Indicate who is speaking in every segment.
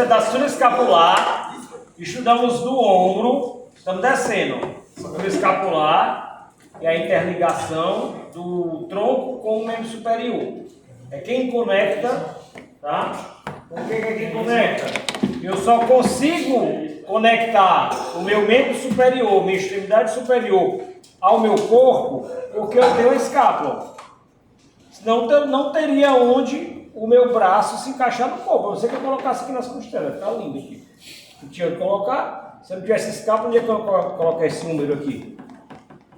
Speaker 1: da cintura escapular, estudamos do ombro, estamos descendo, cintura escapular e a interligação do tronco com o membro superior. É quem conecta, tá? Por que é quem conecta? Eu só consigo conectar o meu membro superior, minha extremidade superior ao meu corpo, porque eu tenho a escápula. Senão eu não teria onde o meu braço se encaixar no corpo. A não ser que eu colocasse aqui nas costelas, fica lindo aqui. Eu tinha que colocar, se eu não tivesse escápula, onde é que eu colocar esse número aqui?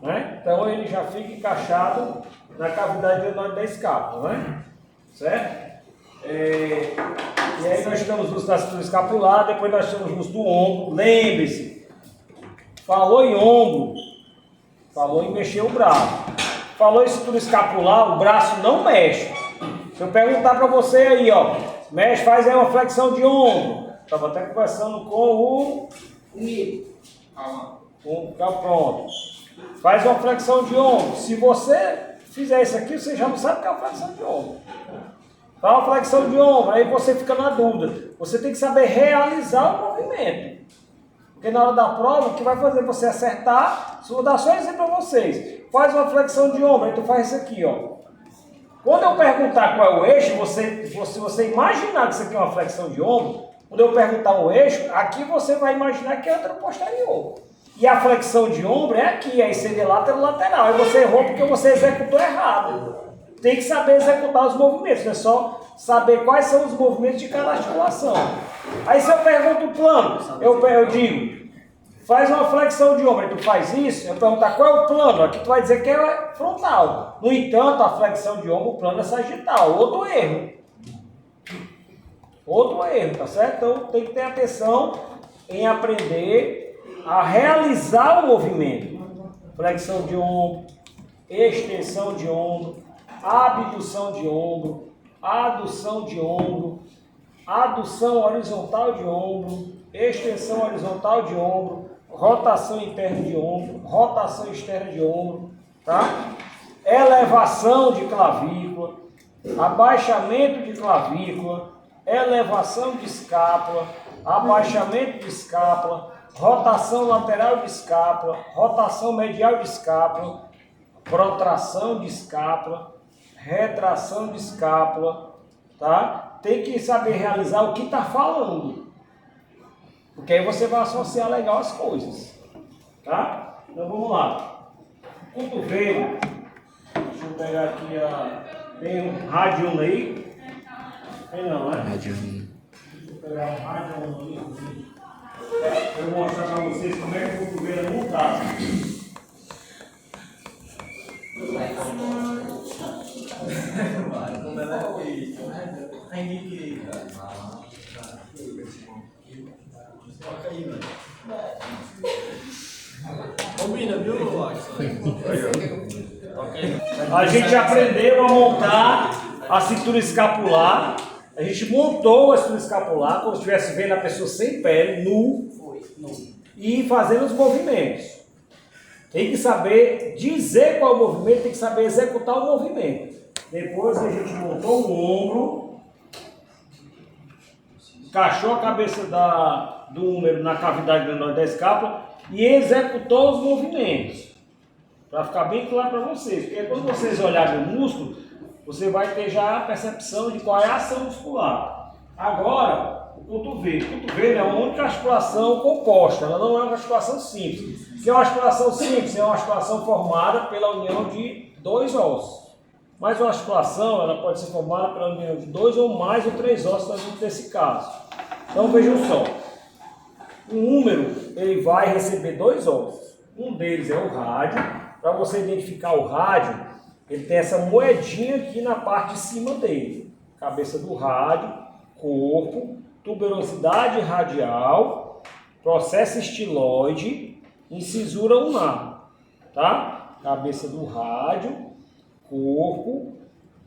Speaker 1: Né? Então ele já fica encaixado na cavidade da escápula, né? Certo? E aí nós estamos no uso da cintura escapular, depois nós estamos no uso do ombro. Lembre-se, falou em ombro, falou em mexer o braço. Falou em cintura escapular, o braço não mexe. Se eu perguntar para você aí, ó, mexe, faz aí uma flexão de ombro. Estava até conversando com o... Pronto. Faz uma flexão de ombro. Se você fizer isso aqui, você já não sabe o que é uma flexão de ombro. Faz uma flexão de ombro, aí você fica na dúvida. Você tem que saber realizar o movimento. Porque na hora da prova, o que vai fazer você acertar, vou dar só um exemplo para vocês. Faz uma flexão de ombro, aí tu faz isso aqui, ó. Quando eu perguntar qual é o eixo, você imaginar que isso aqui é uma flexão de ombro, quando eu perguntar o eixo, aqui você vai imaginar que é outro posterior. E a flexão de ombro é aqui, aí seria lateral. Aí você errou porque você executou errado. Tem que saber executar os movimentos, não é só saber quais são os movimentos de cada articulação. Aí se eu pergunto o plano, eu digo, faz uma flexão de ombro, aí tu faz isso, eu perguntar qual é o plano, aqui tu vai dizer que é frontal. No entanto, a flexão de ombro, o plano é sagital, outro erro. Outro erro, tá certo? Então tem que ter atenção em aprender a realizar o movimento. Flexão de ombro, extensão de ombro, abdução de ombro, adução de ombro, adução horizontal de ombro, extensão horizontal de ombro, rotação interna de ombro, rotação externa de ombro, tá? Elevação de clavícula, abaixamento de clavícula, elevação de escápula, abaixamento de escápula, rotação lateral de escápula, rotação medial de escápula, protração de escápula, retração de escápula, tá? Tem que saber realizar o que está falando, porque aí você vai associar legal as coisas, tá? Então vamos lá. Cotovelo, deixa eu pegar aqui tem um rádio aí, tem não, né?
Speaker 2: Rádio.
Speaker 1: Deixa eu pegar um rádio ali, eu vou mostrar para vocês como é que o cotovelo é montado.
Speaker 3: Combina, viu,
Speaker 1: A gente aprendeu a montar a cintura escapular. A gente montou a cintura escapular como se estivesse vendo a pessoa sem pele, nu, e fazendo os movimentos. Tem que saber dizer qual é o movimento, tem que saber executar o movimento. Depois a gente montou o ombro, encaixou a cabeça do húmero na cavidade menor da escápula e executou os movimentos. Para ficar bem claro para vocês, porque quando vocês olharem o músculo, você vai ter já a percepção de qual é a ação muscular. Agora, o cotovelo. O cotovelo é uma única articulação composta, ela não é uma articulação simples. O que é uma articulação simples? É uma articulação formada pela união de dois ossos. Mas uma articulação ela pode ser formada pela união de dois ou mais ou três ossos nesse caso. Então vejam só, o húmero ele vai receber dois ossos. Um deles é o rádio. Para você identificar o rádio, ele tem essa moedinha aqui na parte de cima dele. Cabeça do rádio, corpo, tuberosidade radial, processo estiloide, incisura ulnar, tá? Cabeça do rádio, corpo,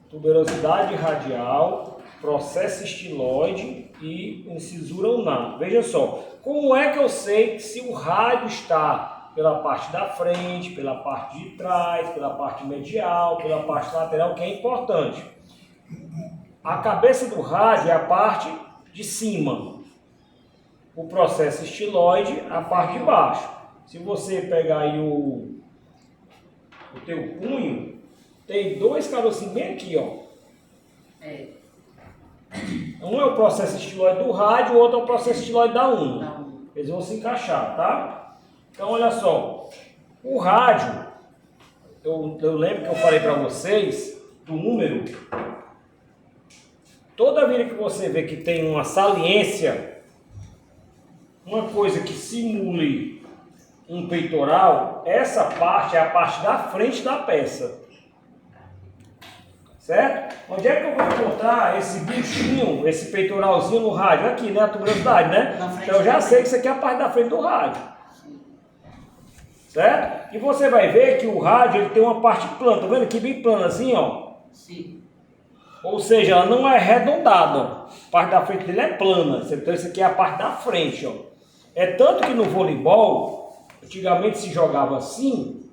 Speaker 1: tuberosidade radial, processo estiloide e incisura ulnar. Veja só, como é que eu sei se o rádio está pela parte da frente, pela parte de trás, pela parte medial, pela parte lateral, que é importante? A cabeça do rádio é a parte de cima. O processo estiloide, a parte de baixo. Se você pegar aí o teu punho, tem dois carocinhos bem aqui, ó. Um é o processo estiloide do rádio, o outro é o processo estiloide da una. Eles vão se encaixar, tá? Então, olha só. O rádio, eu lembro que eu falei para vocês do número. Toda vez que você vê que tem uma saliência, uma coisa que simule um peitoral, essa parte é a parte da frente da peça. Certo? Onde é que eu vou encontrar esse bichinho, esse peitoralzinho no rádio? Aqui, né? A tuberosidade, né? Então eu já sei que isso aqui é a parte da frente do rádio. Certo? E você vai ver que o rádio ele tem uma parte plana. Tá vendo aqui bem plana assim, ó?
Speaker 2: Sim.
Speaker 1: Ou seja, ela não é arredondada. A parte da frente dele é plana. Então isso aqui é a parte da frente, ó. É tanto que no voleibol, antigamente se jogava assim,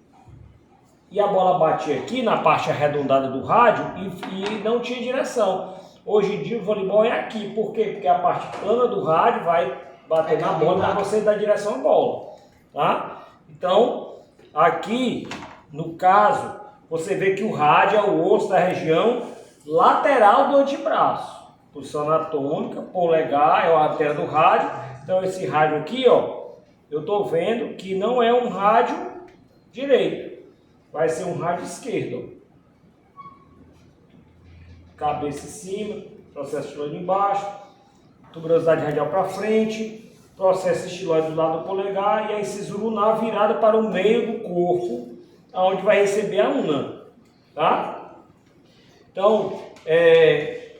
Speaker 1: e a bola batia aqui na parte arredondada do rádio e não tinha direção. Hoje em dia o voleibol é aqui. Por quê? Porque a parte plana do rádio vai bater na bola para você dar direção à bola. Tá? Então, aqui, no caso, você vê que o rádio é o osso da região lateral do antebraço. Posição anatômica, polegar é a artéria do rádio. Então, esse rádio aqui, ó, eu estou vendo que não é um rádio direito. Vai ser um rádio esquerdo. Cabeça em cima, processo estiloide embaixo, tuberosidade radial para frente, processo estiloide do lado do polegar e a incisura ulnar virada para o meio do corpo, onde vai receber a una. Tá? Então,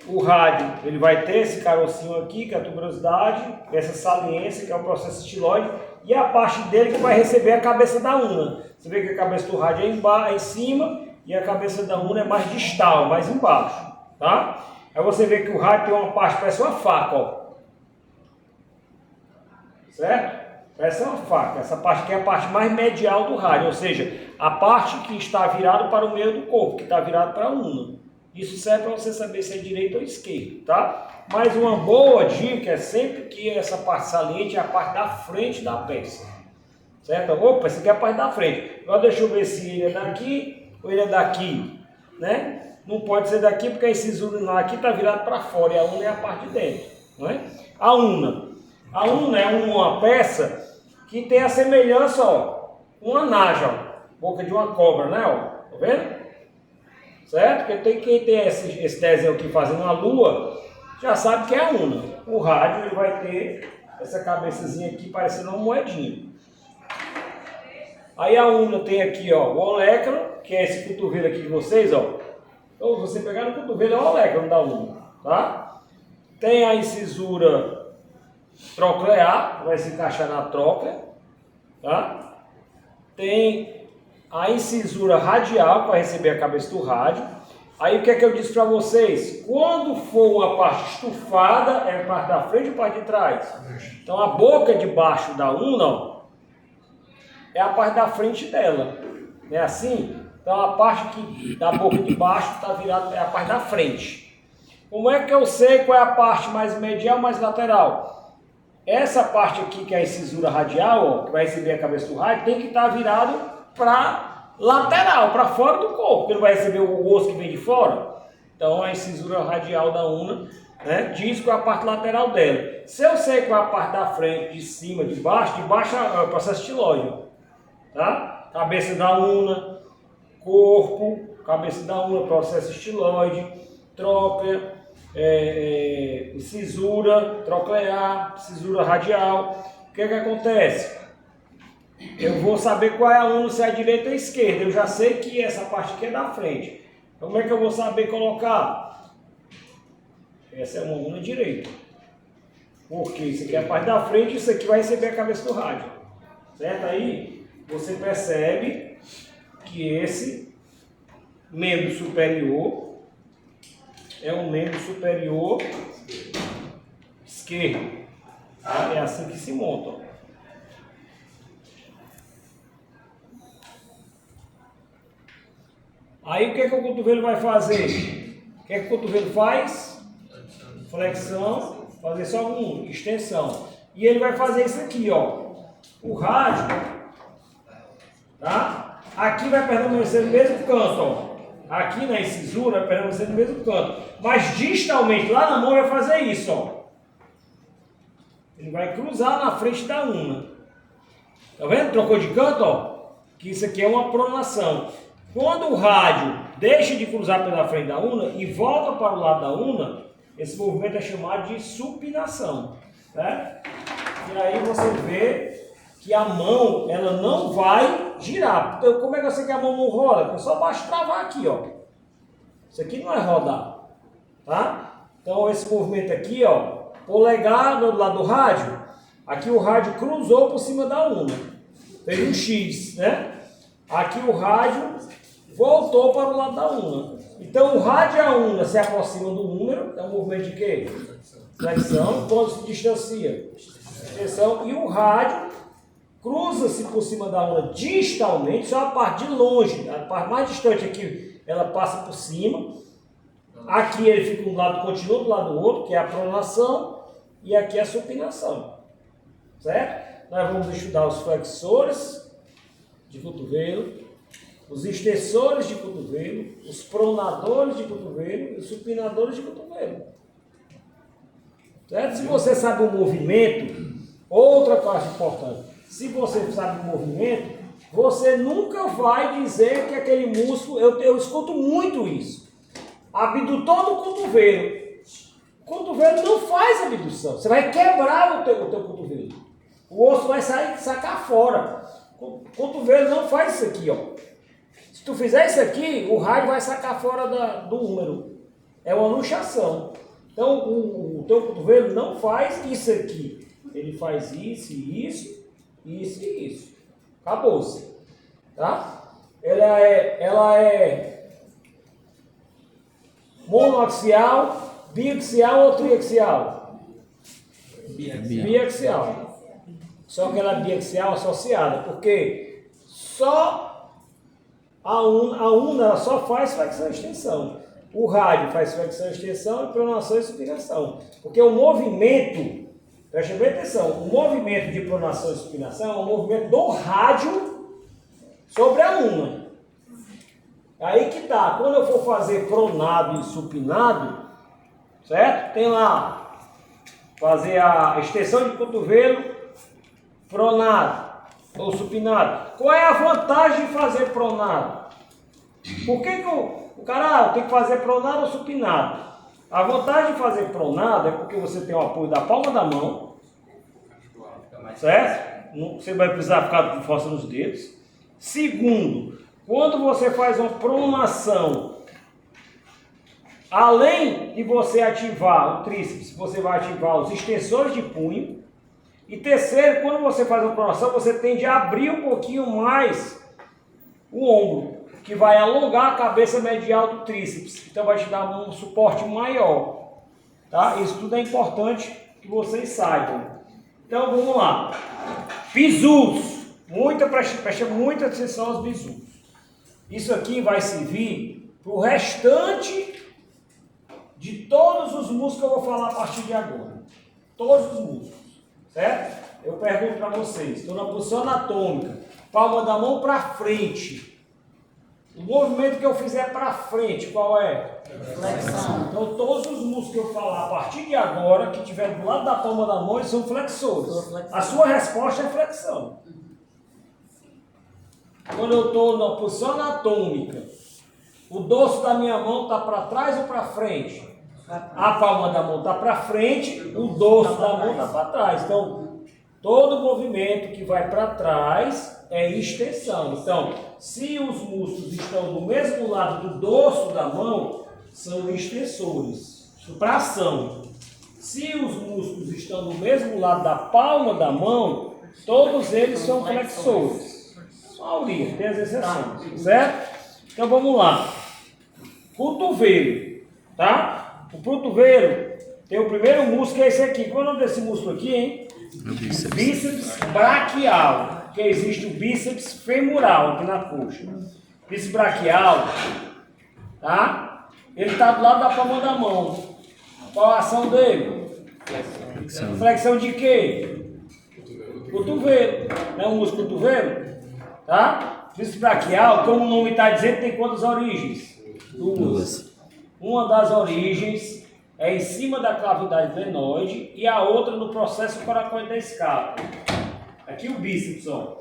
Speaker 1: o rádio ele vai ter esse carocinho aqui, que é a tuberosidade, essa saliência, que é o processo estiloide, e a parte dele que vai receber a cabeça da una. Você vê que a cabeça do rádio é em cima e a cabeça da una é mais distal, mais embaixo, tá? Aí você vê que o rádio tem uma parte, parece uma faca, ó. Certo? Parece uma faca. Essa parte aqui é a parte mais medial do rádio, ou seja, a parte que está virada para o meio do corpo, que está virado para a una. Isso serve para você saber se é direito ou esquerdo, tá? Mas uma boa dica é sempre que essa parte saliente é a parte da frente da peça. Certo? Opa, essa aqui é a parte da frente. Agora deixa eu ver se ele é daqui ou ele é daqui, né? Não pode ser daqui porque a incisura aqui está virada para fora e a una é a parte de dentro, não é? A una é uma peça que tem a semelhança, ó, uma naja, ó, boca de uma cobra, né? Ó, tá vendo? Certo? Porque quem tem esse desenho aqui fazendo uma lua já sabe que é a una. O rádio ele vai ter essa cabeçazinha aqui parecendo uma moedinha. Aí a una tem aqui, ó, o olecano, que é esse cotovelo aqui de vocês, ó. Então, você pegar no cotovelo é o olecano da una, tá? Tem a incisura troclear, vai se encaixar na tróclea, tá? Tem a incisura radial, que vai receber a cabeça do rádio. Aí o que é que eu disse para vocês? Quando for uma parte estufada, é a parte da frente ou a parte de trás? Então a boca de baixo da una, ó, é a parte da frente dela, não é assim? Então a parte da boca de baixo está virada, é a parte da frente. Como é que eu sei qual é a parte mais medial, mais lateral? Essa parte aqui que é a incisura radial, ó, que vai receber a cabeça do rádio, tem que estar virado para lateral, para fora do corpo, porque não vai receber o osso que vem de fora. Então a incisura radial da una, né, diz qual é a parte lateral dela. Se eu sei qual é a parte da frente, de cima, de baixo é o processo estiloide. Tá? Cabeça da una, corpo, cabeça da una, processo estiloide, tróclea, cisura troclear, cisura radial. O que acontece? Eu vou saber qual é a una, se é a direita ou a esquerda. Eu já sei que essa parte aqui é da frente. Como é que eu vou saber colocar? Essa é uma una direita. Porque isso aqui é a parte da frente e isso aqui vai receber a cabeça do rádio. Certo? Aí você percebe que esse membro superior é um membro superior esquerdo. Tá? É assim que se monta. Ó. Aí o que é que o cotovelo vai fazer? O que é que o cotovelo faz? Flexão fazer só uma extensão. E ele vai fazer isso aqui, ó. O rádio, tá? Aqui vai permanecer no mesmo canto, ó. Aqui na incisura vai permanecer no mesmo canto. Mas distalmente, lá na mão, vai fazer isso, ó. Ele vai cruzar na frente da una. Tá vendo? Trocou de canto, ó. Que isso aqui é uma pronação. Quando o rádio deixa de cruzar pela frente da una e volta para o lado da una, esse movimento é chamado de supinação. Né? E aí você vê que a mão, ela não vai girar. Então, como é que eu sei que a mão não roda? Eu só basta travar aqui, ó. Isso aqui não é rodar. Tá? Então, esse movimento aqui, ó, polegar do lado do rádio, aqui o rádio cruzou por cima da una. Fez um X, né? Aqui o rádio voltou para o lado da una. Então, o rádio e a una se aproximam do número, é um movimento de quê? Flexão. Quando se distancia? Extensão. E o rádio cruza-se por cima da una distalmente, só a parte de longe, a parte mais distante aqui, ela passa por cima. Aqui ele fica um lado, continua do lado do outro, que é a pronação, e aqui é a supinação. Certo? Nós vamos estudar os flexores de cotovelo, os extensores de cotovelo, os pronadores de cotovelo e os supinadores de cotovelo. Certo? Se você sabe o movimento, outra coisa importante, se você sabe o movimento, você nunca vai dizer que aquele músculo, eu escuto muito isso, abdutor do cotovelo. O cotovelo não faz abdução, você vai quebrar o teu cotovelo, o osso vai sacar fora. O cotovelo não faz isso aqui, ó. Se tu fizer isso aqui, o rádio vai sacar fora do húmero. É uma luxação. Então, o teu cotovelo não faz isso aqui. Ele faz isso, isso, isso e isso. Acabou-se. Tá? Ela é monoaxial, biaxial ou triaxial? Biaxial. Só que ela é biaxial associada, porque só a una ela só faz flexão e extensão. O rádio faz flexão e extensão e pronação e supinação. Porque o movimento, preste bem atenção, o movimento de pronação e supinação é o movimento do rádio sobre a una. Aí que tá, quando eu for fazer pronado e supinado, certo? Tem lá, fazer a extensão de cotovelo, pronado ou supinado. Qual é a vantagem de fazer pronado? Por que o cara tem que fazer pronado ou supinado? A vantagem de fazer pronado é porque você tem o apoio da palma da mão, certo? Você vai precisar ficar com força nos dedos. Segundo, quando você faz uma pronação, além de você ativar o tríceps, você vai ativar os extensores de punho. E terceiro, quando você faz uma pronação, você tende a abrir um pouquinho mais o ombro, que vai alongar a cabeça medial do tríceps. Então vai te dar um suporte maior. Tá? Isso tudo é importante que vocês saibam. Então vamos lá. Bisus. Preste muita atenção aos bisus. Isso aqui vai servir para o restante de todos os músculos que eu vou falar a partir de agora. Todos os músculos. Certo? Eu pergunto para vocês, estou na posição anatômica, palma da mão para frente. O movimento que eu fizer para frente, qual é? Flexão. Então todos os músculos que eu falar a partir de agora, que estiver do lado da palma da mão, eles são flexores. A sua resposta é flexão. Quando eu estou na posição anatômica, o dorso da minha mão está para trás ou para frente? A palma da mão está para frente, o dorso da mão está para trás. Então, todo movimento que vai para trás é extensão. Então, se os músculos estão do mesmo lado do dorso da mão, são extensores, para ação. Se os músculos estão do mesmo lado da palma da mão, todos eles são flexores. A maioria, tem as exceções, certo? Então, vamos lá. Cotovelo, tá? O cotovelo tem o primeiro músculo, que é esse aqui. Qual é o nome desse músculo aqui, hein? Bíceps braquial. Porque existe o bíceps femoral aqui na coxa. Bíceps braquial, tá? Ele está do lado da palma da mão. Qual a ação dele? Flexão de quê? Cotovelo. Não é o músculo cotovelo? Tá? Bíceps braquial, como o nome está dizendo, tem quantas origens? Duas. Uma das origens é em cima da cavidade glenoide e a outra no processo coracoide da escápula. Aqui o bíceps, ó.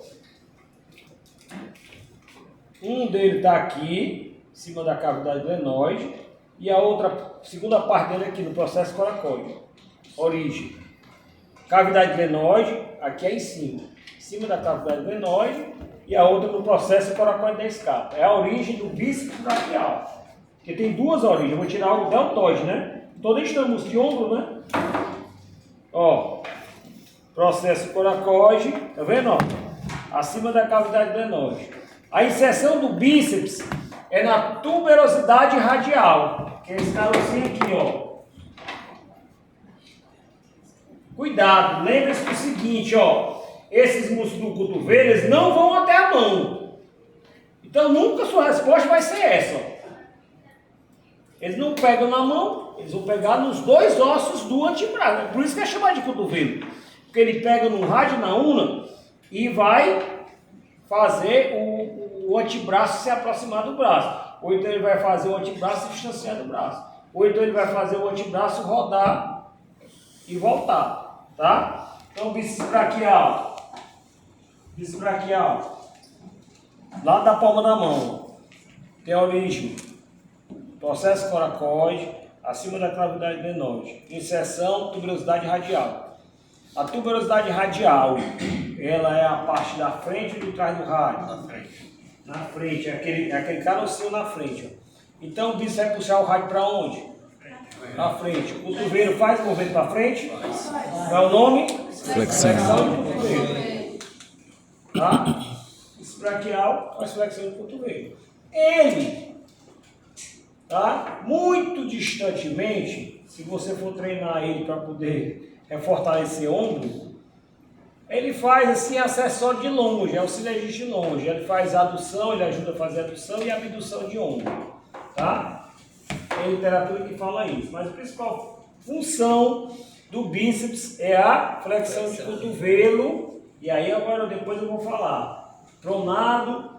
Speaker 1: Um dele está aqui, em cima da cavidade glenoide, e a outra, segunda parte dele aqui no processo coracoide. Origem. Cavidade glenoide, aqui é em cima da cavidade glenoide, e a outra no processo coracoide da escápula. É a origem do bíceps braquial. Porque tem duas origens. Eu vou tirar o deltoide, né? Todo estamos de ombro, né? Ó, processo coracoide, tá vendo? Ó? Acima da cavidade glenoide. A inserção do bíceps é na tuberosidade radial, que é esse carocinho aqui, ó. Cuidado, lembre-se do seguinte, ó. Esses músculos do cotovelo, eles não vão até a mão. Então nunca sua resposta vai ser essa, ó. Eles não pegam na mão, eles vão pegar nos dois ossos do antebraço. Por isso que é chamado de cotovelo. Porque ele pega no rádio, na una, e vai fazer o antebraço se aproximar do braço. Ou então ele vai fazer o antebraço se distanciar do braço. Ou então ele vai fazer o antebraço rodar e voltar. Tá? Então bíceps braquial. Bíceps braquial. Lá da palma da mão. Tem a origem. Processo coracoide, acima da cavidade glenoide. Inserção, tuberosidade radial. A tuberosidade radial, ela é a parte da frente e do trás do rádio.
Speaker 3: Na frente.
Speaker 1: Na frente, é aquele carocinho na frente. Ó. Então o bíceps vai puxar o rádio para onde? Para frente. O cotovelo faz o movimento para frente? Qual é o nome?
Speaker 2: Flexão.
Speaker 1: de cotovelo. Tá? Bíceps braquial faz flexão de cotovelo. Ele... Tá? Muito distantemente, se você for treinar ele para poder fortalecer ombro, ele faz assim acessório de longe, é o sinergista de longe. Ele faz adução, ele ajuda a fazer adução e abdução de ombro. Tá? Tem literatura que fala isso, mas a principal função do bíceps é a flexão de cotovelo. E aí agora depois eu vou falar pronado,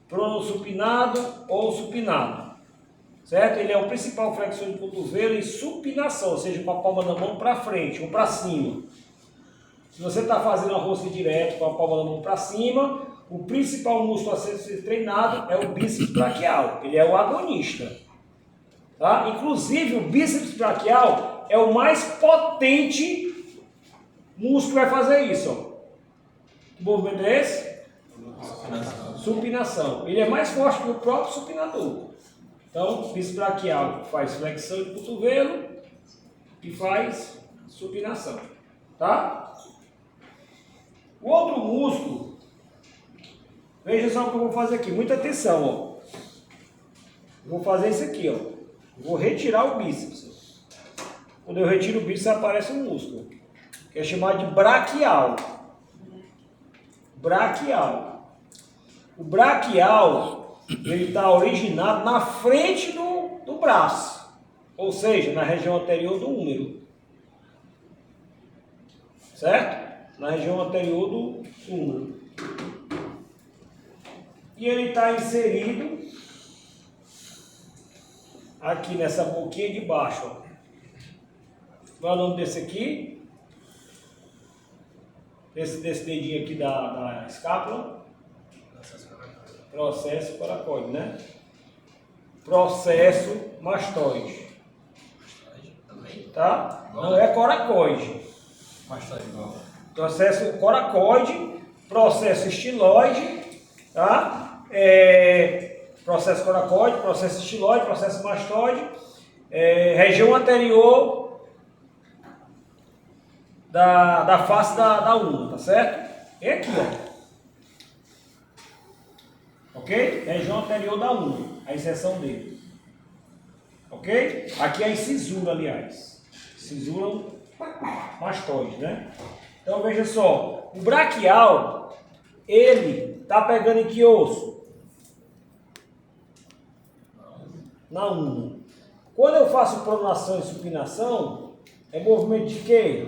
Speaker 1: pronosupinado ou supinado. Certo? Ele é o principal flexor de cotovelo em supinação, ou seja, com a palma da mão para frente ou para cima. Se você está fazendo a rosca direto com a palma da mão para cima, o principal músculo a ser treinado é o bíceps braquial. Ele é o agonista. Tá? Inclusive, o bíceps braquial é o mais potente músculo que vai fazer isso. Ó. Que movimento é esse? Supinação. Ele é mais forte que o próprio supinador. Então, o bíceps braquial faz flexão de cotovelo e faz supinação, tá? O outro músculo, veja só o que eu vou fazer aqui, muita atenção, ó. Vou fazer isso aqui, ó. Vou retirar o bíceps. Quando eu retiro o bíceps, aparece um músculo, que é chamado de braquial. Braquial. O braquial... ele está originado na frente do braço, ou seja, na região anterior do húmero, certo? Na região anterior do húmero. E ele está inserido aqui nessa boquinha de baixo. Ó. Qual é o nome desse aqui? Desse dedinho aqui da escápula? Processo coracoide, né? Processo mastoide. Tá? Não é coracoide.
Speaker 3: Mastoide igual.
Speaker 1: Processo coracoide, processo estiloide, tá? Processo coracoide, processo estiloide, processo mastoide, região anterior da face da unha, tá certo? É aqui, ó. Ok? Região anterior da unha, a inserção dele. Ok? Aqui é a incisura, aliás. Incisura mastoide, né? Então veja só, o braquial, ele tá pegando em que osso? Na unha. Quando eu faço pronação e supinação, É movimento de quê?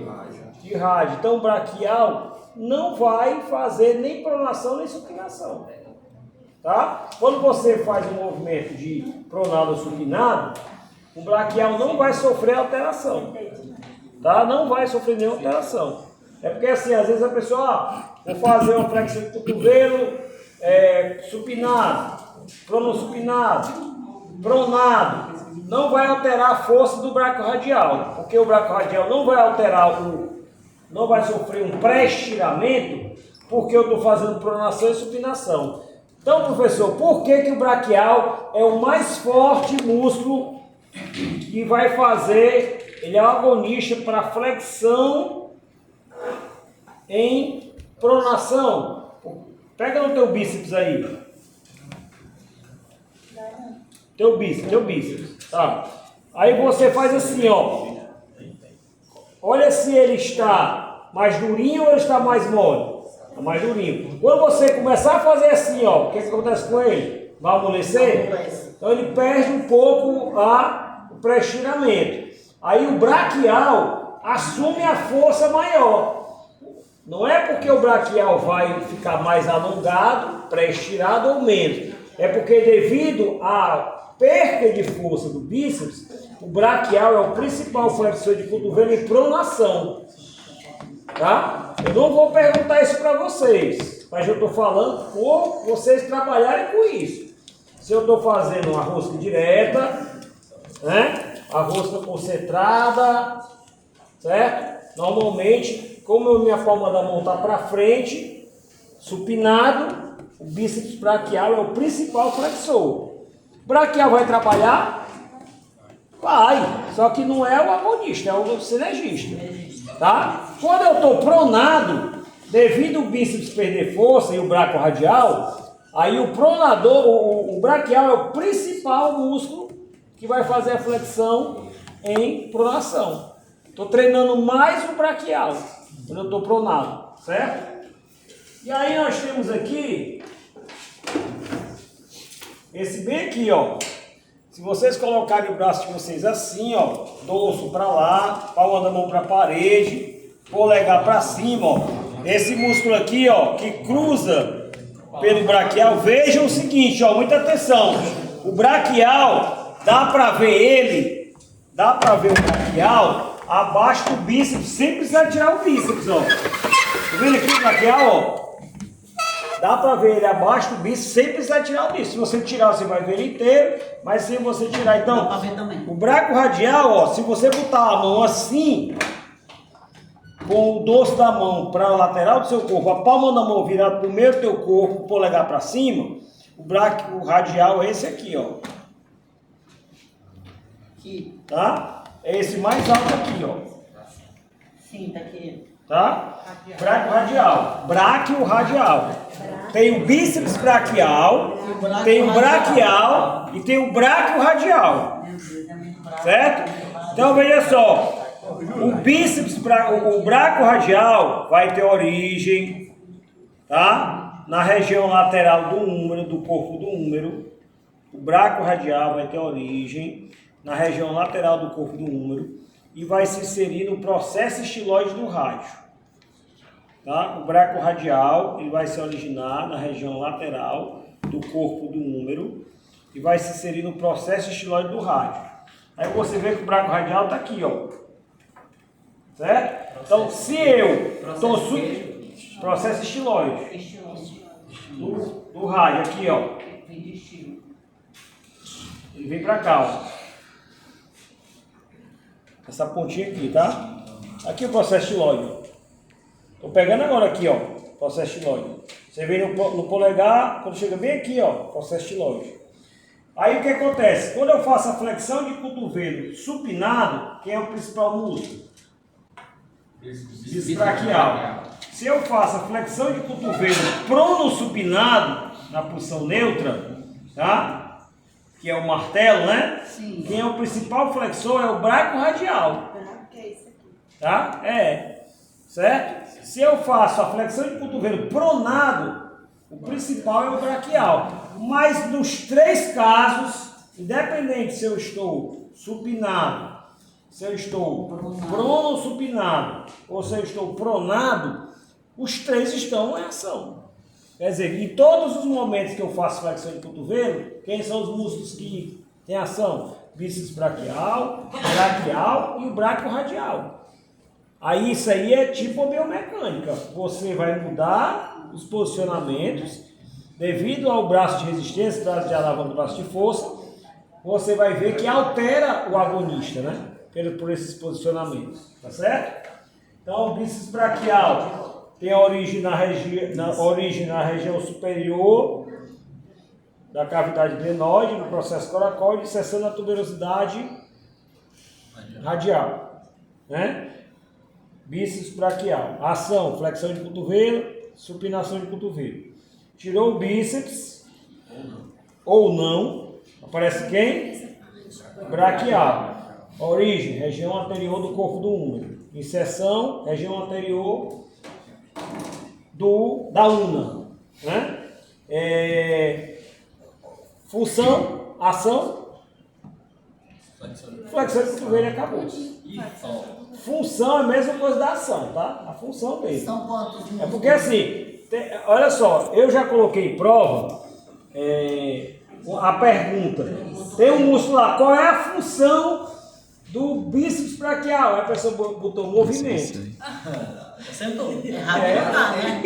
Speaker 1: De rádio. Então o braquial não vai fazer nem pronação nem supinação. Tá? Quando você faz um movimento de pronado ou supinado, o braquial não vai sofrer alteração. Tá? Não vai sofrer nenhuma alteração. É porque assim, às vezes a pessoa, vou fazer uma flexão de cotovelo supinado, pronossupinado, pronado. Não vai alterar a força do braquiorradial, porque o braquiorradial não vai alterar não vai sofrer um pré-estiramento, porque eu estou fazendo pronação e supinação. Então, professor, por que o braquial é o mais forte músculo que vai fazer, ele é o agonista para flexão em pronação? Pega no teu bíceps aí. Teu bíceps, tá? Aí você faz assim, ó. Olha se ele está mais durinho ou ele está mais mole. Está mais durinho. Quando você começar a fazer assim, ó, o que acontece com ele? Vai amolecer? Então ele perde um pouco o pré-estiramento. Aí o braquial assume a força maior. Não é porque o braquial vai ficar mais alongado, pré-estirado ou menos. É porque devido à perda de força do bíceps, o braquial é o principal flexor de cotovelo em pronação. Tá? Eu não vou perguntar isso para vocês, mas eu estou falando por vocês trabalharem com isso. Se eu estou fazendo uma rosca direta, né? A rosca concentrada, certo? Normalmente, como minha palma da mão está para frente, supinado, o bíceps braquial é o principal flexor. O braquial vai trabalhar? Vai, só que não é o agonista, é o sinergista. Tá? Quando eu estou pronado, devido ao bíceps perder força e o braquiorradial, aí o pronador, o braquial é o principal músculo que vai fazer a flexão em pronação. Estou treinando mais o braquial quando eu estou pronado, certo? E aí nós temos aqui, esse bem aqui, ó. Se vocês colocarem o braço de vocês assim, ó, dorso para lá, palma da mão para a parede, polegar para cima, ó. Esse músculo aqui, ó, que cruza pelo braquial, vejam o seguinte, ó, muita atenção. O braquial, dá para ver o braquial abaixo do bíceps, sem precisar tirar o bíceps, ó. Tá vendo aqui o braquial, ó? Dá para ver ele abaixo do bíceps sem precisar tirar o bíceps. Se você tirar, você vai ver ele inteiro, mas sem você tirar. Então, o braquiorradial, ó, se você botar a mão assim, com o dorso da mão para a lateral do seu corpo, a palma da mão virada para o meio do teu corpo, o polegar para cima, o braquiorradial é esse aqui, ó.
Speaker 2: Aqui.
Speaker 1: Tá? É esse mais alto aqui, ó.
Speaker 2: Sim, tá aqui.
Speaker 1: Tá? Braquiorradial. Tem o bíceps braquial, tem o braquial e tem o braquiorradial. Certo? Então veja só. O braquiorradial vai ter origem, tá? Na região lateral do húmero, do corpo do húmero. O braquiorradial vai ter origem na região lateral do corpo do húmero e vai se inserir no processo estiloide do rádio. Tá? O braquiorradial ele vai se originar na região lateral do corpo do húmero e vai se inserir no processo estiloide do rádio. Aí você vê que o braquiorradial está aqui, ó. Certo? Então, se eu estou processo estiloide do rádio aqui, ó. Ele vem para cá, ó. Essa pontinha aqui, tá? Aqui o processo estiloide. Estou pegando agora aqui, ó, processo estiloide. Você vem no polegar, quando chega bem aqui, ó, processo estiloide. Aí o que acontece? Quando eu faço a flexão de cotovelo supinado, quem é o principal músculo? Bíceps braquial. Se eu faço a flexão de cotovelo prono-supinado, na posição neutra, tá? Que é o martelo, né?
Speaker 2: Sim.
Speaker 1: Quem é o principal flexor é o braquiorradial. Tá? Certo? Se eu faço a flexão de cotovelo pronado, o principal é o braquial. Mas nos três casos, independente se eu estou supinado, se eu estou prono supinado ou se eu estou pronado, os três estão em ação. Quer dizer, em todos os momentos que eu faço flexão de cotovelo, quem são os músculos que têm ação? Bíceps braquial, braquial e o braquioradial. Aí isso aí é tipo biomecânica. Você vai mudar os posicionamentos devido ao braço de resistência, braço de alavanca, braço de força. Você vai ver que altera o agonista, né? Por esses posicionamentos, tá certo? Então, o bíceps braquial tem a origem na região superior da cavidade glenoide, no processo coracoide, cessando a tuberosidade radial, né? Bíceps braquial, ação, flexão de cotovelo, supinação de cotovelo. Tirou o bíceps, ou não, aparece quem? Braquial. Origem, região anterior do corpo do úmero. Inserção, região anterior da una, né? Função, ação, flexão de cotovelo e acabou. Função é a mesma coisa da ação, tá? A função mesmo.
Speaker 2: São quantos músculos?
Speaker 1: É porque assim, olha só, eu já coloquei em prova a pergunta. Tem um músculo lá, qual é a função do bíceps braquial? Aí a pessoa botou movimento.
Speaker 3: Acertou.
Speaker 2: Errado não tá, né?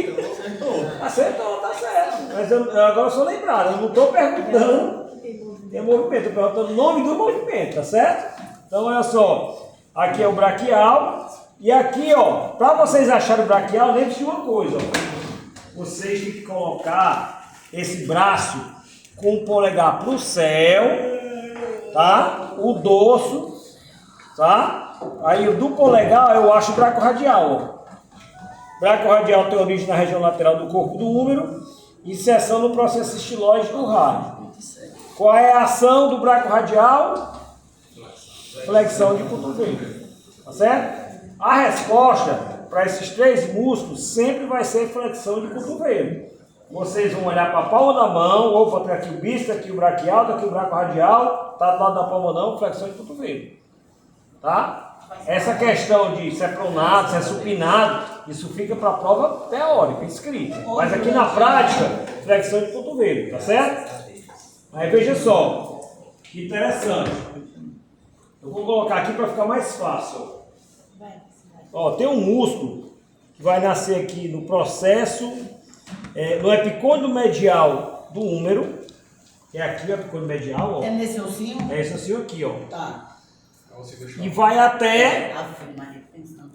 Speaker 1: Acertou, tá certo. Mas eu agora sou lembrado, eu não estou perguntando tem movimento, eu estou perguntando o nome do movimento, tá certo? Então olha só, aqui é o braquial e aqui, ó, para vocês acharem o braquial, lembre-se de uma coisa, ó. Vocês têm que colocar esse braço com o polegar para o céu, tá? O dorso, tá? Aí o do polegar eu acho o braquioradial, ó. Braquioradial tem origem na região lateral do corpo do úmero, inserção no processo estilóide do rádio. Qual é a ação do braquioradial? Flexão de cotovelo. Tá certo? A resposta para esses três músculos sempre vai ser flexão de cotovelo. Vocês vão olhar para a palma da mão, opa, tem aqui o bíceps, aqui o braquial, aqui o braquioradial, tá do lado da palma da mão, flexão de cotovelo. Tá? Essa questão de se é pronado, se é supinado, isso fica para a prova teórica, escrita. Mas aqui na prática, flexão de cotovelo, tá certo? Aí veja só, que interessante. Eu vou colocar aqui para ficar mais fácil. Ó, tem um músculo que vai nascer aqui no processo, no epicôndilo medial do úmero. É aqui o epicôndilo medial, ó.
Speaker 2: É nesse ossinho?
Speaker 1: É esse ossinho aqui, ó.
Speaker 2: Tá.
Speaker 1: E vai até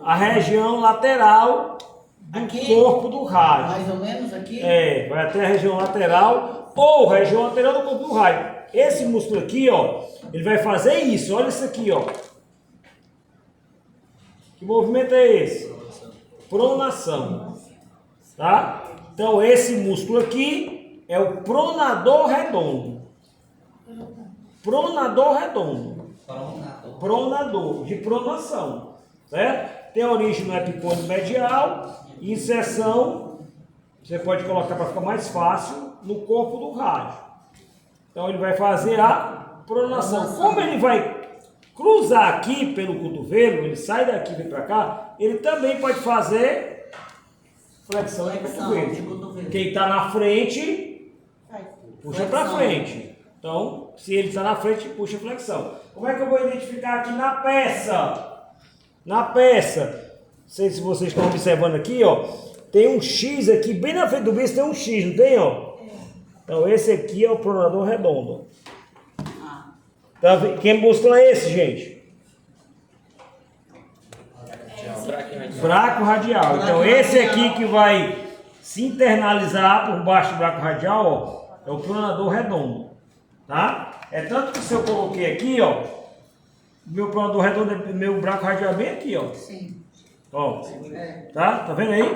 Speaker 1: a região lateral do corpo do rádio.
Speaker 2: Mais ou menos aqui?
Speaker 1: Vai até a região lateral ou região lateral do corpo do rádio. Esse músculo aqui, ó, ele vai fazer isso. Olha isso aqui, ó. Que movimento é esse? Pronação. Tá? Então esse músculo aqui é o pronador redondo. Pronador redondo. Pronador, de pronação. Certo? Tem origem no epicôndilo medial, inserção, você pode colocar para ficar mais fácil, no corpo do rádio. Então ele vai fazer a pronação. Como ele vai cruzar aqui pelo cotovelo, ele sai daqui e vem para cá, ele também pode fazer flexão de cotovelo. Quem está na frente, puxa para frente. Então, se ele está na frente, puxa flexão. Como é que eu vou identificar aqui na peça? Na peça, não sei se vocês estão observando aqui, ó, tem um X aqui, bem na frente do bíceps tem um X, não tem, ó? Então esse aqui é o pronador redondo. Então, que músculo é esse, gente? Braquioradial. Então esse aqui que vai se internalizar por baixo do braquioradial, ó, é o pronador redondo, tá? É tanto que se eu coloquei aqui, ó, meu pronador redondo, meu braquioradial é bem aqui, ó.
Speaker 2: Sim.
Speaker 1: Ó, tá vendo aí?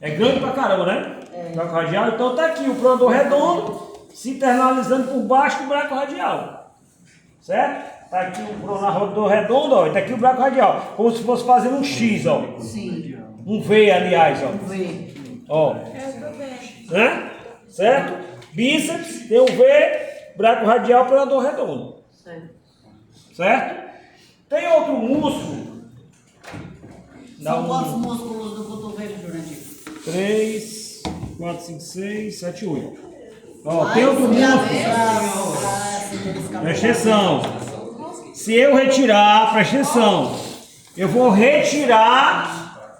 Speaker 1: É grande pra caramba, né? Braquioradial. Então tá aqui o pronador redondo se internalizando por baixo do braquioradial. Certo? Tá aqui o pronador redondo, ó, e tá aqui o braquioradial. Como se fosse fazendo um X, ó.
Speaker 2: Sim.
Speaker 1: Um V, aliás, ó.
Speaker 2: Um V.
Speaker 1: Ó. Né? Certo? Bíceps, tem um V, braquioradial, pronador redondo.
Speaker 2: Certo.
Speaker 1: Certo? Tem outro músculo.
Speaker 2: São quantos músculos do cotovelo, Jurandir?
Speaker 1: 3, 4, 5, 6, 7, 8. Ó, tem outro músculo. Presta atenção. Se eu retirar, presta atenção. Eu vou retirar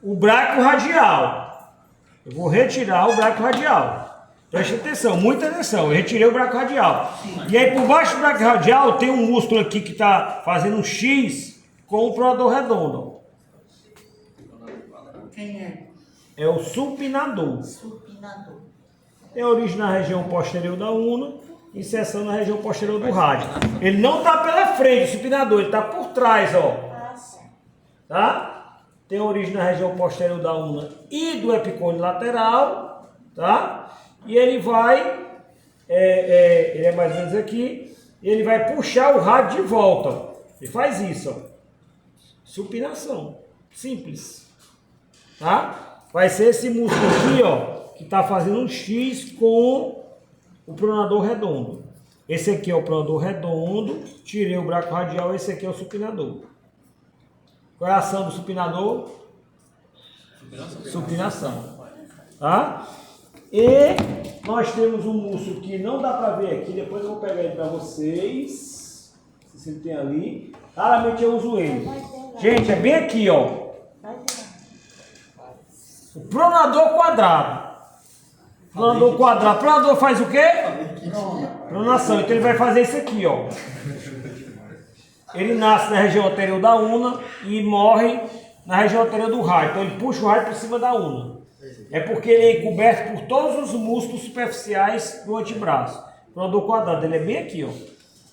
Speaker 1: o braco radial. Eu vou retirar o braco radial. Presta atenção, muita atenção. Eu retirei o braco radial. E aí por baixo do braco radial tem um músculo aqui que está fazendo um X com o pronador redondo.
Speaker 2: Quem é?
Speaker 1: É o supinador.
Speaker 2: Supinador.
Speaker 1: Tem origem na região posterior da una, inserção na região posterior do rádio. Ele não está pela frente, o supinador, ele está por trás, ó. Tá? Tem origem na região posterior da una e do epicônio lateral, tá? E ele vai, ele é mais ou menos aqui, ele vai puxar o rádio de volta, ó. Ele faz isso, ó. Supinação. Simples. Tá? Vai ser esse músculo aqui, ó, que está fazendo um X com o pronador redondo. Esse aqui é o pronador redondo, tirei o braco radial, esse aqui é o supinador. Qual é a ação do supinador? Supinação. Tá? E nós temos um músculo que não dá para ver aqui, depois eu vou pegar ele para vocês. Se você tem ali. Raramente eu uso ele. Gente, é bem aqui, ó. O pronador quadrado. Pronador quadrado. Pronador faz o quê? Pronação. Então ele vai fazer isso aqui, ó. Ele nasce na região anterior da una e morre na região anterior do rádio. Então ele puxa o rádio por cima da una. É porque ele é encoberto por todos os músculos superficiais do antebraço. O pronador quadrado, ele é bem aqui, ó.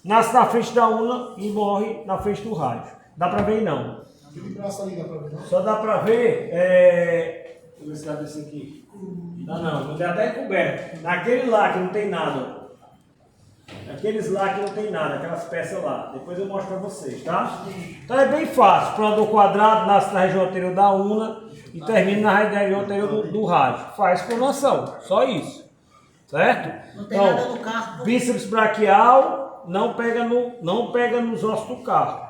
Speaker 1: Nasce na frente da una e morre na frente do rádio. Dá pra ver não?
Speaker 4: Aquele braço ali dá pra ver, não?
Speaker 1: Só dá pra ver, deixa eu ver se dá desse aqui. Não tem até encoberto. Naquele lá que não tem nada. Aqueles lá que não tem nada, aquelas peças lá. Depois eu mostro pra vocês, tá? Então é bem fácil. Pronador quadrado nasce na região anterior da una e termina na região anterior do rádio. Faz pronação, só isso. Certo?
Speaker 2: Não tem nada no carro.
Speaker 1: Bíceps braquial não pega nos ossos do carro.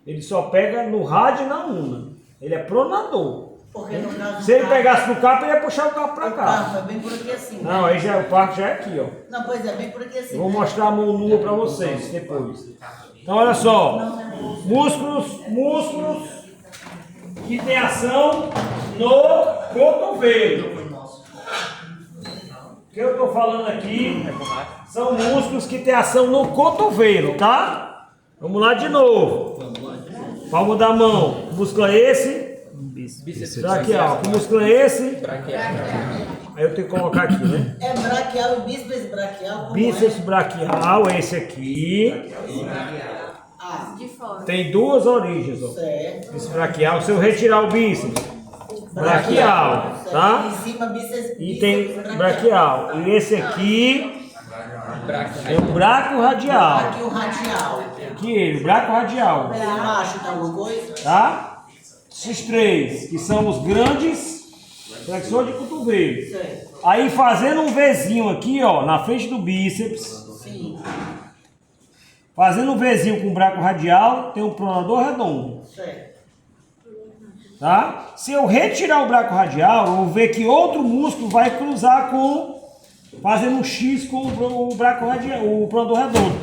Speaker 1: Ele só pega no rádio e na una. Ele é pronador.
Speaker 2: Porque no caso
Speaker 1: Se ele pegasse no carro, ele ia puxar o carro pra
Speaker 2: o
Speaker 1: cá.
Speaker 2: carro é bem por aqui assim.
Speaker 1: Não, aí já, o parque já é aqui, ó.
Speaker 2: Não, pois é, bem por aqui assim.
Speaker 1: Eu vou mostrar a mão nua pra vocês depois. Então olha só. Músculos que tem ação no cotovelo. O que eu estou falando aqui são músculos que têm ação no cotovelo, tá? Vamos lá de novo. Palma da mão. Que músculo é esse?
Speaker 3: Bíceps
Speaker 1: Braquial. Que músculo é esse? Aí eu tenho que colocar aqui, né?
Speaker 2: É braquial e bíceps braquial. Como
Speaker 1: Bíceps braquial, esse aqui.
Speaker 2: Ah,
Speaker 5: De fora.
Speaker 1: Tem duas origens, ó.
Speaker 2: certo.
Speaker 1: Bíceps braquial. Se eu retirar o bíceps braquial,
Speaker 2: Certo.
Speaker 1: tá?
Speaker 2: Em cima, bíceps
Speaker 1: E tem braquial. E esse aqui é o braco
Speaker 2: Aqui
Speaker 1: radial.
Speaker 2: o radial.
Speaker 1: Aqui ele, o braco radial.
Speaker 2: Embaixo tá alguma coisa?
Speaker 1: Tá? Esses três, que são os grandes flexores de cotovelo.
Speaker 2: Certo.
Speaker 1: Aí fazendo um Vzinho aqui, ó, na frente do bíceps,
Speaker 2: Sim.
Speaker 1: fazendo um Vzinho com o braco radial, tem um pronador redondo.
Speaker 2: Certo.
Speaker 1: Tá? Se eu retirar o braco radial, eu vou ver que outro músculo vai cruzar fazendo um X com o braco radial, o pronador redondo.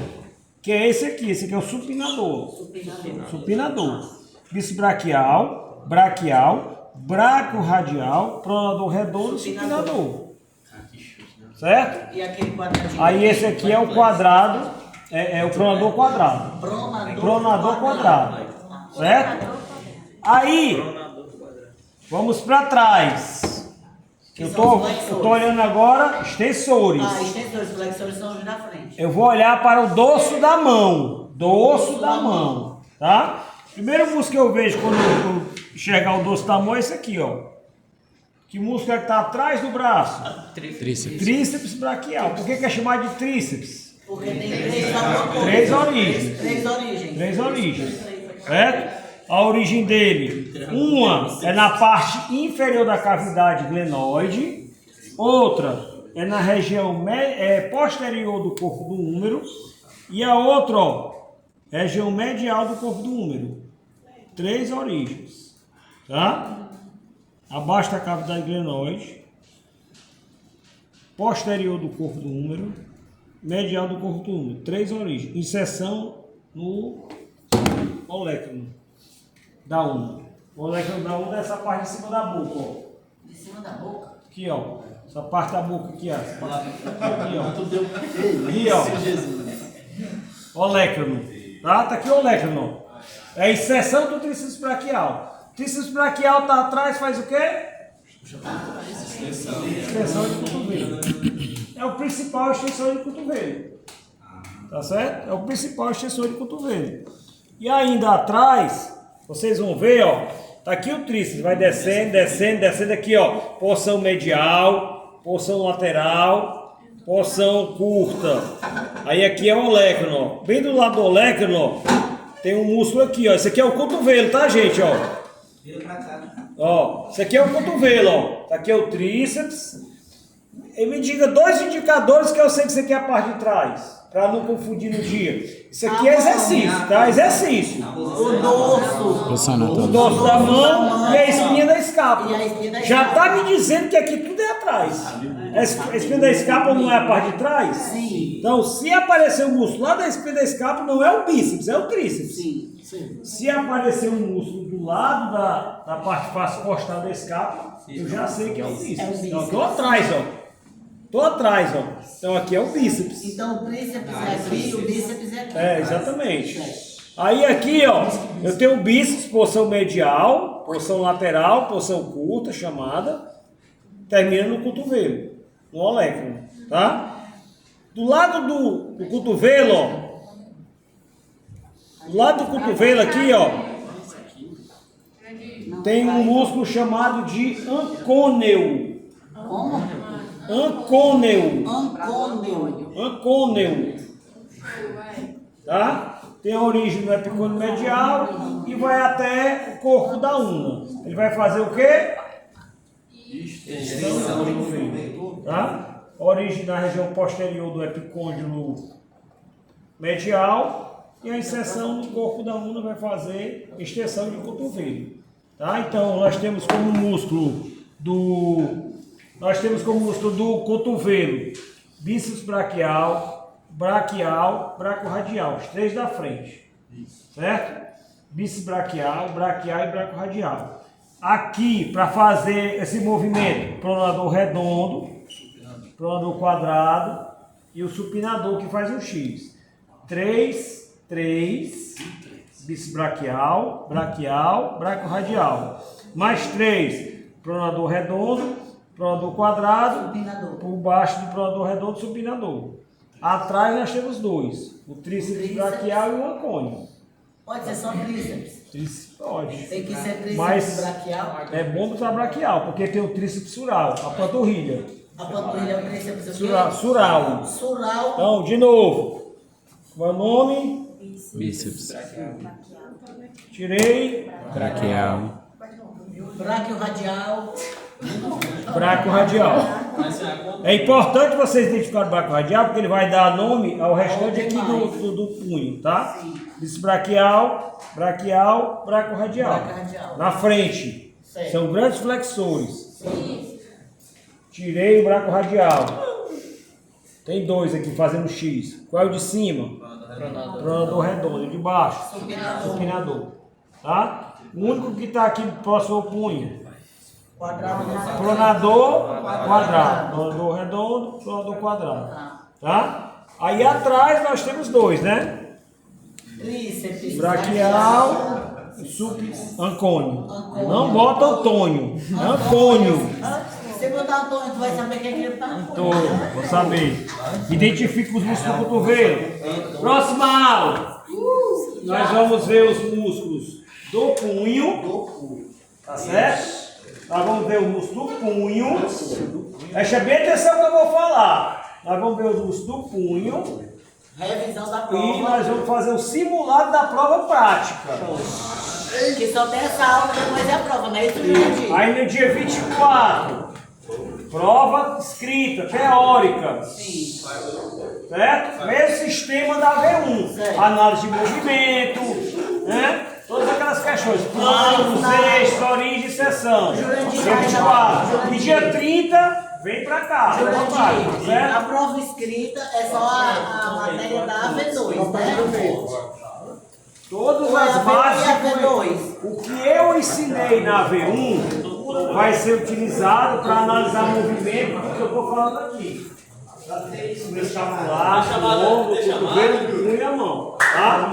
Speaker 1: Que é esse aqui é o supinador. Supinador. Bíceps braquial, braco radial, pronador redondo, supinador. Certo?
Speaker 2: E aquele quadradinho?
Speaker 1: Aí esse aqui é o quadrado, é o pronador quadrado. Pronador quadrado. Certo? Aí, vamos para trás. Eu tô olhando agora extensores.
Speaker 2: Ah, extensores, flexores são os da frente.
Speaker 1: Eu vou olhar para o dorso da mão. Dorso da mão. Tá? Primeiro músculo que eu vejo quando eu enxergar o dorso da mão é esse aqui, ó. Que músculo é que está atrás do braço?
Speaker 3: Tríceps.
Speaker 1: Tríceps braquial. Por que é chamado de tríceps?
Speaker 2: Porque tem três
Speaker 1: Três origens.
Speaker 2: Três origens.
Speaker 1: Três origens. Certo? A origem dele, uma é na parte inferior da cavidade glenoide, outra é na região posterior do corpo do úmero, e a outra, ó, região medial do corpo do úmero, 3 origens, tá? Abaixo da cavidade glenoide, posterior do corpo do úmero, medial do corpo do úmero, 3 origens, inserção no olécrano da unha. O olécrano da unha é essa parte de cima da boca, ó.
Speaker 2: De cima da boca?
Speaker 1: Aqui, ó. Essa parte da boca aqui, ó. Aqui, ó.
Speaker 3: Tu deu
Speaker 1: Aqui, ó.
Speaker 3: Jesus.
Speaker 1: Olécrano. Tá? Tá aqui o olécrano. É a inserção do tríceps braquial. O tríceps braquial tá atrás, faz o quê? Extensão de cotovelo. É o principal extensor de cotovelo. Tá certo? É o principal extensor de cotovelo. E ainda atrás, vocês vão ver, ó. Tá aqui o tríceps, vai descendo, descendo, descendo aqui, ó. Porção medial, porção lateral, porção curta. Aí aqui é o olécrano, ó. Bem do lado do olécrano, ó, tem um músculo aqui, ó. Esse aqui é o cotovelo, tá, gente, ó?
Speaker 3: Vira pra cá, né?
Speaker 1: Ó, esse aqui é o cotovelo, ó. Tá aqui é o tríceps. E me diga 2 indicadores que eu sei que isso aqui é a parte de trás, para não confundir no dia. Isso aqui é exercício, tá? Exercício.
Speaker 2: O dorso.
Speaker 1: O dorso da mão e a espinha da escápula.
Speaker 2: E a espinha da
Speaker 1: Já
Speaker 2: escápula.
Speaker 1: tá me dizendo que aqui tudo é atrás. A espinha da escápula não é a parte de trás?
Speaker 2: Sim.
Speaker 1: Então, se aparecer um músculo lá da espinha da escápula, não é o bíceps, é o tríceps.
Speaker 2: Sim, sim.
Speaker 1: Se aparecer um músculo do lado da parte face postal da escápula, eu já sei que é o bíceps.
Speaker 2: É o bíceps.
Speaker 1: Então, tô atrás, ó. Tô atrás, ó. Então, aqui é o bíceps.
Speaker 2: Então o tríceps é aqui e o bíceps é aqui.
Speaker 1: É, exatamente. Aí aqui, ó, eu tenho o bíceps, porção medial, porção lateral, porção curta, chamada, termina no cotovelo, no olécrano, tá? Do lado do cotovelo, ó, do lado do cotovelo aqui, ó, tem um músculo chamado de ancôneo.
Speaker 2: Como?
Speaker 1: Ancôneo.
Speaker 2: Ancôneo.
Speaker 1: Ancôneo. Tá? Tem a origem no epicônio medial e vai até o corpo da una. Ele vai fazer o quê? Extensão do cotovelo. Tá? Origem na região posterior do epicôndilo medial e a inserção no corpo da una vai fazer extensão de cotovelo. Tá? Então nós temos como músculo do cotovelo bíceps braquial, braquiorradial, os 3 da frente, certo? Bíceps braquial e braquiorradial. Aqui, para fazer esse movimento, pronador redondo, pronador quadrado e o supinador que faz um X. 3, bíceps braquial, braquiorradial. Mais 3, pronador redondo, pronador quadrado,
Speaker 2: Supinador.
Speaker 1: por baixo do pronador redondo, supinador. Atrás nós temos 2, o tríceps braquial e o ancônio.
Speaker 2: Pode ser só tríceps.
Speaker 1: Tríceps pode.
Speaker 2: Tem que ser tríceps
Speaker 1: Mas
Speaker 2: braquial.
Speaker 1: é bom botar braquial, porque tem o tríceps sural, a panturrilha.
Speaker 2: A panturrilha é o tríceps
Speaker 1: Sural.
Speaker 2: Sural.
Speaker 1: Então, de novo. Qual é o nome?
Speaker 4: Bíceps.
Speaker 1: Tirei.
Speaker 4: Braquial.
Speaker 2: Braquiorradial.
Speaker 1: Braquiorradial. É importante vocês identificarem o braquiorradial, porque ele vai dar nome ao restante aqui do punho, tá? Bíceps braquial, braquiorradial.
Speaker 2: Braquiorradial.
Speaker 1: Na frente.
Speaker 2: Certo.
Speaker 1: São grandes flexores. Tirei o braquiorradial. Tem 2 aqui fazendo X. Qual é o de cima? Pronador redondo. E de baixo? Supinador. Tá? O único que está aqui próximo ao punho.
Speaker 2: Quadrado.
Speaker 1: Pronador quadrado. Pronador redondo, pronador quadrado. Tá? Aí atrás nós temos 2, né?
Speaker 2: Tríceps
Speaker 1: Braquial e ancônio. Não bota Antônio. Ancônio.
Speaker 2: Se botar Antônio, tu vai saber quem é que ele tá.
Speaker 1: Vou saber. Identifica os músculos do cotovelo. Próxima aula. Nós vamos ver os músculos do punho. Tá certo? Nós vamos ver o músculo do punho. Preste bem atenção no que eu vou falar. Nós vamos ver os músculos do punho.
Speaker 2: Revisão da
Speaker 1: E
Speaker 2: prova.
Speaker 1: nós vamos fazer o simulado da prova prática.
Speaker 2: Que só tem essa aula, depois é a prova, não é isso, gente?
Speaker 1: Aí no dia 24, Prova escrita, teórica.
Speaker 2: Sim.
Speaker 1: Certo? Mesmo sistema da V1.
Speaker 2: Certo.
Speaker 1: Análise de movimento, né? Todas aquelas questões. Planos, eixos, origem e seção.
Speaker 2: Jurandir,
Speaker 1: Dia 24. E dia 30, vem pra cá.
Speaker 2: Jurandir,
Speaker 1: Certo?
Speaker 2: a prova escrita é só a matéria da AV2, né?
Speaker 1: Todas
Speaker 2: A
Speaker 1: as
Speaker 2: V1
Speaker 1: bases.
Speaker 2: e a V2.
Speaker 1: O que eu ensinei na V1 vai ser utilizado para analisar movimento do que eu estou falando aqui. Escapular, ombro, cotovelo, punho e a mão. Tá?